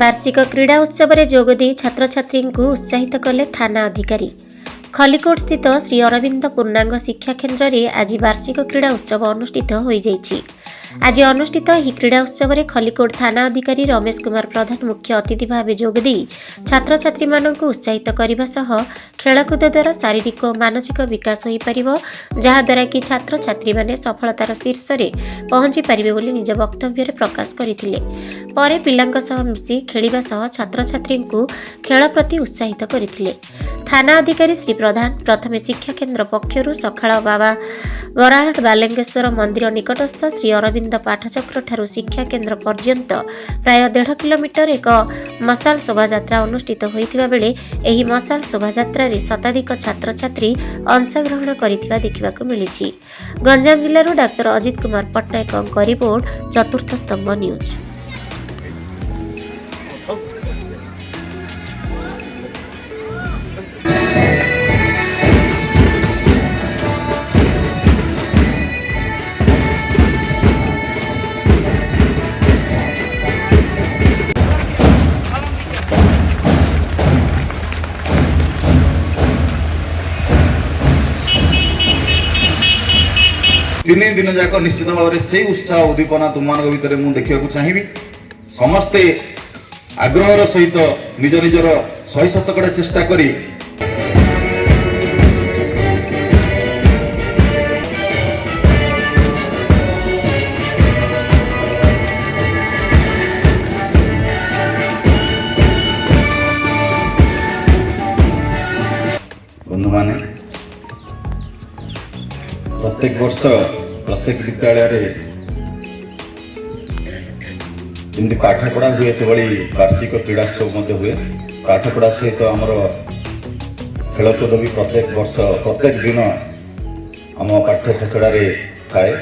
वार्षिक क्रीड़ा उत्सव में जोगदी छात्र छात्री को उत्साहित कले थाना अधिकारी। खलिकोट स्थित श्री अरविंद पूर्णांग शिक्षा केन्द्र में आज वार्षिक क्रीड़ा उत्सव अनुष्ठित हो जाइछि। आज अनुष्ठित यह क्रीड़ा उत्सव में खलिकोट थाना अधिकारी रमेश कुमार प्रधान मुख्य अतिथि भाव जोगदी छात्र छात्री मानक उत्साहित करने सह खेलकूद द्वारा शारीरिक और मानसिक विकास हो पारिबो, जहाद्वारा कि छात्र छात्री माने सफलतार शीर्ष में पहुंची पारिबे बोली निज वक्तव्य प्रकाश करथिले। परे पिलांक सह मिसी खेलिबा सह छात्र छात्री को खेल प्रति उत्साहित करथिले। थाना अधिकारी श्री प्रधान प्रथमे शिक्षा केन्द्र पक्षरु सखाळ बाबा बराहट बालेंगेश्वर मंदिर निकटस्थ श्री अरविंद पाठचक्र ठारू शिक्षा केन्द्र पर्यंत प्राय 1.5 किलोमीटर एक मशाल शोभायात्रा अनुष्ठित होइतिबा बेले एही मशाल शोभायात्रा रे शताधिक छात्र छात्री अंशग्रहण करिथिबा देखिबाकू मिलिछि। गंजाम जिल्लारू डाक्टर अजित कुमार पट्टनायकଙ୍କ रिपोर्ट चतुर्थ स्तंभ न्यूज। तीन दिन जाक निश्चित भाव से उत्साह उद्दीपना तुम भीतर मुझे देखा चाहिए। समस्ते आग्रहर सहित निज निजर 100% चेष्टा करी बंधु माने प्रत्येक वर्ष प्रत्येक विद्यालय जमी पाठपढ़ा हुए से वार्षिक क्रीड़ोत्सव हुए। पाठपढ़ा सहित आमर खेलकूद भी प्रत्येक वर्ष प्रत्येक दिन आम पाठ्यशाला थाए।